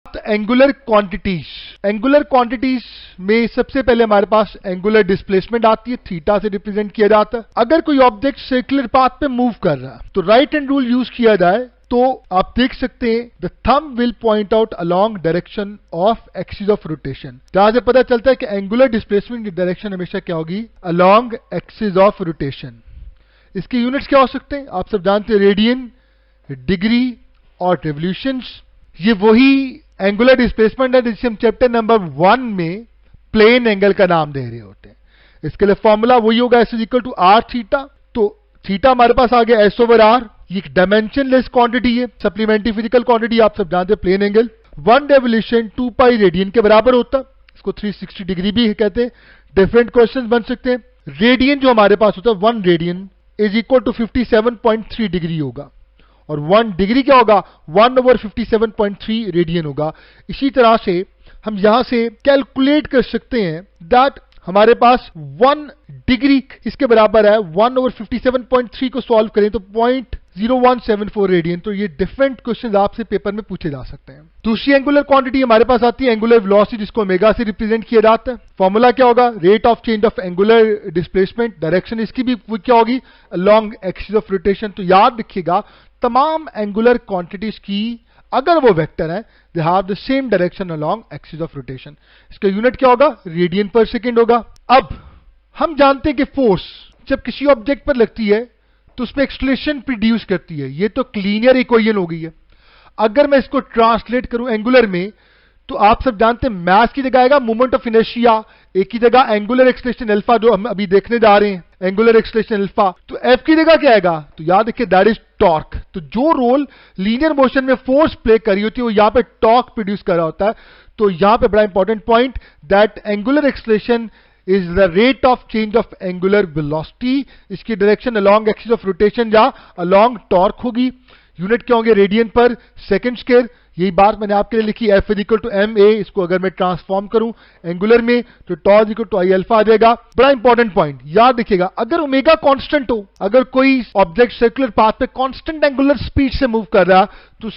Angular quantities. Angular quantities में सबसे पहले हमारे पास एंगुलर डिस्प्लेसमेंट आती है, थीटा से रिप्रेजेंट किया जाता है। अगर कोई ऑब्जेक्ट सर्कुलर पाथ पे मूव कर रहा है तो राइट हैंड रूल यूज किया जाए तो आप देख सकते हैं the thumb will point out along direction of axis of rotation. जहां से पता चलता है कि एंगुलर डिस्प्लेसमेंट की डायरेक्शन हमेशा क्या होगी, अलोंग एक्सिस ऑफ रोटेशन। इसके यूनिट्स क्या हो सकते हैं, आप सब जानते हैं, रेडियन, डिग्री और रेवोल्यूशंस। ये वही एंगुलर डिस्प्लेसमेंट है जिसे हम चैप्टर नंबर 1 में प्लेन एंगल का नाम दे रहे होते हैं। इसके लिए फॉर्मूला वही होगा, S equal to are theta. तो थीटा हमारे पास आ गया S ओवर आर। ये एक डायमेंशनलेस क्वांटिटी है, सप्लीमेंट्री फिजिकल क्वांटिटी, आप सब जानते हैं। Plane angle 1 revolution 2 pi radian के बराबर होता है। इसको 360 डिग्री भी कहते हैं। डिफरेंट क्वेश्चन बन सकते हैं। रेडियन जो हमारे पास होता है 1 radian is equal to 57.3 degree होगा, और 1 डिग्री क्या होगा, 1 ओवर 57.3 रेडियन होगा। इसी तरह से हम यहां से कैलकुलेट कर सकते हैं दैट हमारे पास 1 डिग्री इसके बराबर है 1 ओवर 57.3 को सॉल्व करें तो 0.0174 रेडियन। तो ये डिफरेंट क्वेश्चंस आपसे पेपर में पूछे जा सकते हैं। दूसरी एंगुलर क्वांटिटी हमारे पास आती है एंगुलर वेलोसिटी, जिसको ओमेगा से रिप्रेजेंट किया जाता है। फॉर्मूला क्या होगा, rate of change of angular displacement. Direction इसकी भी क्या होगी, अलोंग एक्सिस ऑफ रोटेशन। तो याद रखिएगा तमाम एंगुलर क्वांटिटीज की अगर वो वेक्टर है they have the same direction along axis of rotation. इसका यूनिट क्या होगा, रेडियन पर सेकेंड होगा। अब हम जानते हैं कि फोर्स जब किसी ऑब्जेक्ट पर लगती है तो उसमें एक्सलेशन प्रोड्यूस करती है। ये तो लीनियर इक्वेशन हो गई है। अगर मैं इसको ट्रांसलेट करूं एंगुलर में तो आप सब जानते हैं मास की जगह आएगा मोमेंट ऑफ इनर्शिया, एक की जगह एंगुलर एक्सलेशन अल्फा जो हम अभी देखने जा रहे हैं, एंगुलर एक्सलेशन अल्फा। तो एफ की जगह क्या आएगा, तो याद रखिए दैट इज टॉर्क। तो जो रोल लीनियर मोशन में फोर्स प्ले कर रही होती है वो यहां पे टॉर्क प्रोड्यूस कर रहा होता है। तो यहां पे बड़ा important point that angular acceleration is the rate of change of angular velocity। इसकी direction along axis of rotation या along torque होगी। यूनिट क्या होंगे, रेडियन पर सेकंड स्क्वायर। यही बात मैंने आपके लिए लिखी, F is equal to M A. इसको अगर मैं ट्रांसफॉर्म करूं एंगुलर में तो tau is equal to I alpha आ जाएगा। बड़ा इंपॉर्टेंट पॉइंट याद रखिएगा, अगर ओमेगा कांस्टेंट हो, अगर कोई ऑब्जेक्ट सर्कुलर पाथ पे कांस्टेंट एंगुलर स्पीड से मूव कर रहा तो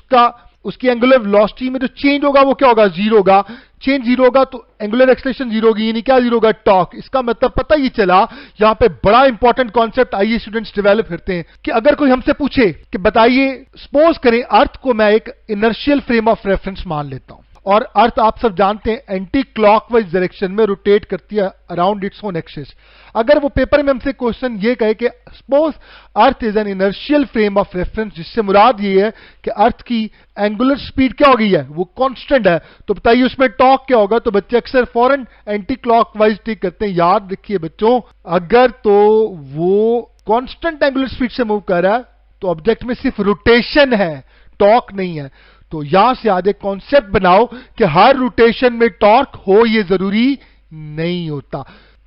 उसकी एंगुलर वेलोसिटी में जो चेंज होगा वो क्या होगा, जीरो होगा। चेंज जीरो होगा तो एंगुलर एक्सलेशन जीरो होगी, यानी क्या जीरो होगा, टॉर्क। इसका मतलब पता ही चला, यहां पे बड़ा इंपॉर्टेंट कॉन्सेप्ट आइए स्टूडेंट्स डेवलप करते हैं कि अगर कोई हमसे पूछे कि बताइए, सपोज करें अर्थ को मैं एक इनर्शियल फ्रेम ऑफ रेफरेंस मान लेता हूं और अर्थ आप सब जानते हैं एंटी क्लॉकवाइज डायरेक्शन में रोटेट करती है अराउंड इट्स ओन एक्सिस। अगर वो पेपर में हमसे क्वेश्चन ये कहे कि suppose earth is an inertial frame of reference, जिससे मुराद ये है कि अर्थ की एंगुलर स्पीड क्या हो गई है, वो कांस्टेंट है, तो बताइए उसमें टॉर्क क्या होगा। तो बच्चे अक्सर फॉरन एंटी क्लॉकवाइज टिक करते हैं। याद रखिए बच्चों, अगर तो वो कांस्टेंट एंगुलर स्पीड से मूव कर रहा है तो ऑब्जेक्ट में सिर्फ रोटेशन है, टॉर्क नहीं है। तो यहां से आज एक कॉन्सेप्ट बनाओ कि हर रोटेशन में टॉर्क हो, ये जरूरी नहीं होता।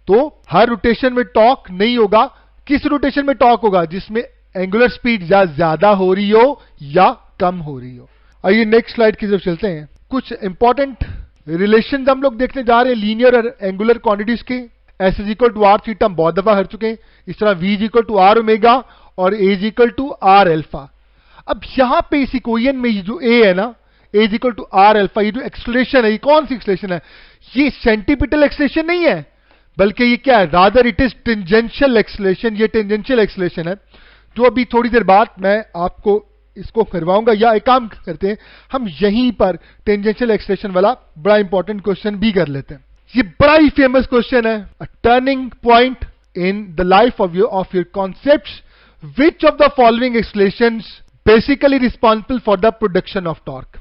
तो हर रोटेशन में टॉर्क नहीं होगा। किस रोटेशन में टॉर्क होगा, जिसमें एंगुलर स्पीड या ज्यादा हो रही हो या कम हो रही हो। आइए नेक्स्ट स्लाइड की तरफ चलते हैं। कुछ इंपॉर्टेंट रिलेशन हम लोग देखने जा रहे हैं लीनियर और एंगुलर क्वांटिटीज के। S is equal to are theta हम बहुत दफा हर चुके हैं। इस तरह V is equal to are omega और A is equal to R alpha. अब यहां पे इस इक्वेशन में ये जो ए है ना, A is equal to R alpha, ये जो एक्सलेशन है, ये कौन सी एक्सलेशन है, ये सेंटीपिटल एक्सलेशन नहीं है, बल्कि ये क्या है, rather it is tangential acceleration. ये टेंजेंशियल एक्सलेशन है जो अभी थोड़ी देर बाद मैं आपको इसको करवाऊंगा। या एक काम करते हैं, हम यहीं पर टेंजेंशियल एक्सलेशन वाला बड़ा इंपॉर्टेंट क्वेश्चन भी कर लेते हैं। ये बड़ा ही फेमस क्वेश्चन है, a turning point in the life of your concepts, which of the following accelerations basically responsible for the production of torque.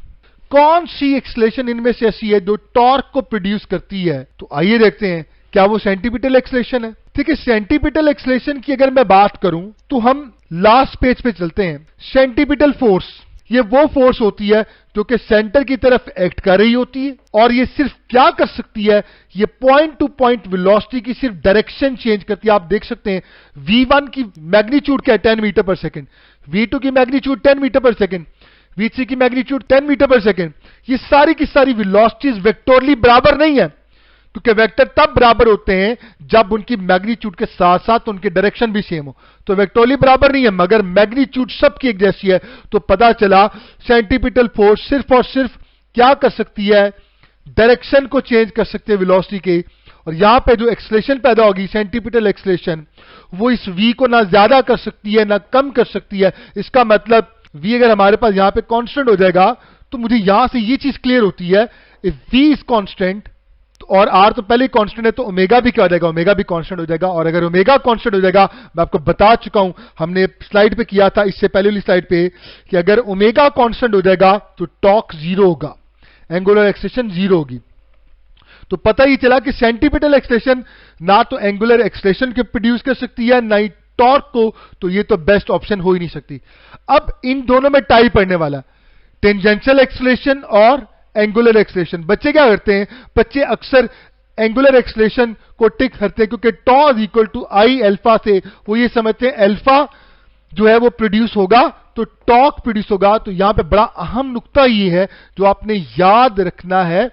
कौन सी एक्सलेशन इनमें से ऐसी है जो टॉर्क को प्रोड्यूस करती है। तो आइए देखते हैं, क्या वो सेंटीपिटल एक्सलेशन है। ठीक है, सेंटीपिटल एक्सलेशन की अगर मैं बात करूं तो हम लास्ट पेज पे चलते हैं। सेंटीपिटल फोर्स, ये वो फोर्स होती है जो कि सेंटर की तरफ एक्ट कर रही होती है, और ये सिर्फ क्या कर सकती है, ये पॉइंट टू पॉइंट वेलोसिटी की सिर्फ डायरेक्शन चेंज करती है। आप देख सकते हैं v1 की मैग्नीट्यूड क्या है, 10 मीटर पर सेकेंड, v2 की मैग्नीट्यूड 10 मीटर पर सेकेंड, v3 की मैग्नीट्यूड 10 मीटर पर सेकेंड। ये सारी की सारी वेलोसिटीज वेक्टोरली बराबर नहीं है, क्योंकि वेक्टर तब बराबर होते हैं जब उनकी मैग्नीट्यूड के साथ साथ उनकी डायरेक्शन भी सेम हो। तो वेक्टोरली बराबर नहीं है, मगर मैग्नीट्यूड सबकी एक जैसी है। तो पता चला सेंटीपिटल फोर्स सिर्फ और सिर्फ क्या कर सकती है, डायरेक्शन को चेंज कर सकती है वेलोसिटी के, और यहां पे जो एक्सेलरेशन पैदा होगी, सेंटीपिटल एक्सेलरेशन, वो इस v को ना ज्यादा कर सकती है ना कम कर सकती है। इसका मतलब v अगर हमारे पास यहां पे कांस्टेंट हो जाएगा तो मुझे यहां से ये चीज क्लियर होती है, इफ v इज कांस्टेंट और r तो पहले ही कांस्टेंट है तो ओमेगा भी क्या हो जाएगा, ओमेगा भी कांस्टेंट हो जाएगा। और अगर ओमेगा कांस्टेंट हो जाएगा, मैं आपको बता चुका हूं, हमने स्लाइड पे किया था, इससे पहले वाली स्लाइड पे, कि अगर ओमेगा कांस्टेंट हो जाएगा तो टॉर्क जीरो होगा, एंगुलर एक्सेलरेशन जीरो होगी। तो पता ही चला कि सेंटीपिटल एक्सेलरेशन ना तो एंगुलर एक्सेलरेशन को प्रोड्यूस कर सकती है ना ही टॉर्क को, तो ये तो बेस्ट ऑप्शन हो ही नहीं सकती। अब इन दोनों में टाई पड़ने वाला, टेंजेंशियल एक्सेलरेशन और एंगुलर एक्सेलरेशन। बच्चे क्या करते हैं, बच्चे अक्सर एंगुलर एक्सेलरेशन को टिक करते हैं क्योंकि tau is equal to I alpha से वो ये समझते हैं अल्फा जो है वो प्रोड्यूस होगा तो टॉर्क प्रोड्यूस होगा। तो यहां पे बड़ा अहम नुक्ता ये है जो आपने याद रखना है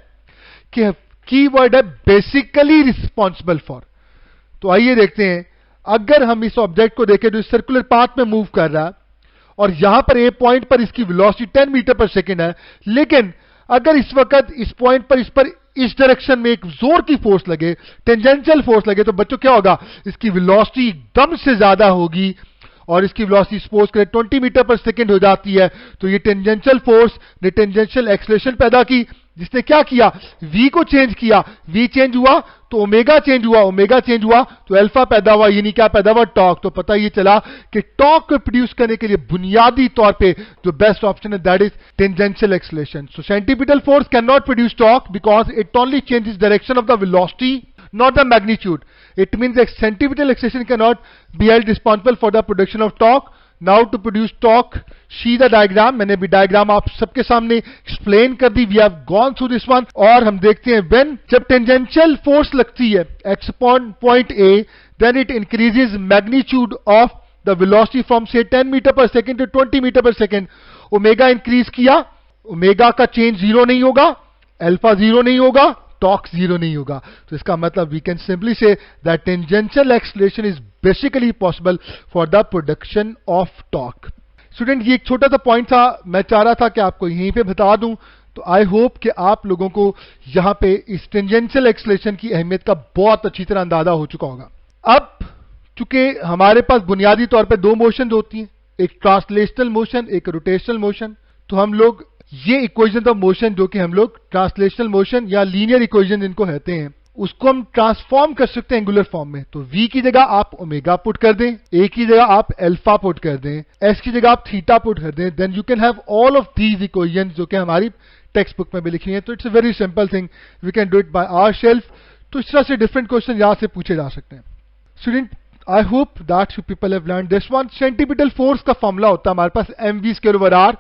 कि कीवर्ड है बेसिकली रिस्पॉन्सिबल फॉर। तो आइए देखते हैं, अगर हम इस ऑब्जेक्ट को देखें जो इस सर्कुलर पाथ में मूव कर रहा है और यहां पर ए पॉइंट पर इसकी वेलोसिटी 10 मीटर पर सेकेंड है, लेकिन अगर इस वक्त इस पॉइंट पर इस डायरेक्शन में एक जोर की फोर्स लगे, टेंजेंशियल फोर्स लगे, तो बच्चों क्या होगा, इसकी वेलोसिटी एकदम से ज्यादा होगी और इसकी वेलोसिटी सपोज करें 20 मीटर पर सेकेंड हो जाती है। तो ये टेंजेंशियल फोर्स ने टेंजेंशियल एक्सेलरेशन पैदा की, जिसने क्या किया, v को चेंज किया, v चेंज हुआ तो ओमेगा चेंज हुआ, ओमेगा चेंज हुआ तो अल्फा पैदा हुआ, यानी क्या पैदा हुआ, टॉर्क। तो पता ये चला कि टॉर्क को प्रोड्यूस करने के लिए बुनियादी तौर पे जो बेस्ट ऑप्शन है that is tangential acceleration. So centripetal force can not produce torque because it only changes direction of the velocity, not the magnitude. It means that centripetal acceleration cannot be held responsible for the production of torque. Now to produce torque, see the diagram. मैंने भी diagram आप सबके सामने explain कर दी, we have gone through this one। और हम देखते हैं when जब टेंजेंशियल फोर्स लगती है x upon point A, then it increases magnitude of the velocity from say 10 meter per second to 20 meter per second। Omega increase किया, omega का change zero नहीं होगा, अल्फा जीरो नहीं होगा, टॉर्क जीरो नहीं होगा। तो इसका मतलब we can simply say that tangential acceleration is basically possible for the production of torque. Student ये एक छोटा सा पॉइंट था, मैं चाह रहा था कि आपको यहीं पे बता दूं। तो आई होप कि आप लोगों को यहां पे इस टेंजेंशियल एक्सेलरेशन की अहमियत का बहुत अच्छी तरह अंदाजा हो चुका होगा। अब चूंकि हमारे पास बुनियादी तौर पर दो मोशन होती हैं, एक ट्रांसलेशनल मोशन, एक रोटेशनल मोशन, तो हम लोग ये इक्वेशन ऑफ मोशन जो कि हम लोग ट्रांसलेशनल मोशन या लीनियर इक्वेशन जिनको कहते हैं, उसको हम ट्रांसफॉर्म कर सकते हैं एंगुलर फॉर्म में। तो v की जगह आप ओमेगा पुट कर दें, a की जगह आप अल्फा पुट कर दें, s की जगह आप थीटा पुट कर दें, then you can have all of these equations जो कि हमारी टेक्स्ट बुक में भी लिखी है। तो it's a very simple thing, we can do it by our self. तो इस तरह से डिफरेंट क्वेश्चन यहां से पूछे जा सकते हैं। Student I hope that you people have learn this one. Centripetal force का फॉर्मूला होता है हमारे पास mv square over r,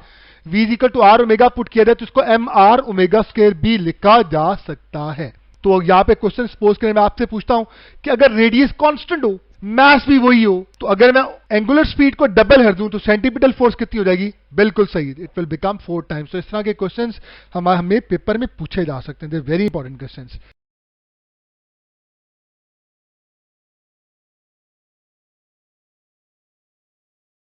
v is equal to are omega put किया जाए तो इसको एम आर ओमेगा स्क्वायर भी लिखा जा सकता है। तो यहां पे क्वेश्चन सपोज करें मैं आपसे पूछता हूं कि अगर रेडियस कांस्टेंट हो, मास भी वही हो, तो अगर मैं एंगुलर स्पीड को डबल कर दूं तो सेंटीपिटल फोर्स कितनी हो जाएगी, बिल्कुल सही, इट विल बिकम 4 टाइम्स। तो इस तरह के क्वेश्चंस हमें पेपर में पूछे जा सकते हैं, दे वेरी इंपॉर्टेंट क्वेश्चंस।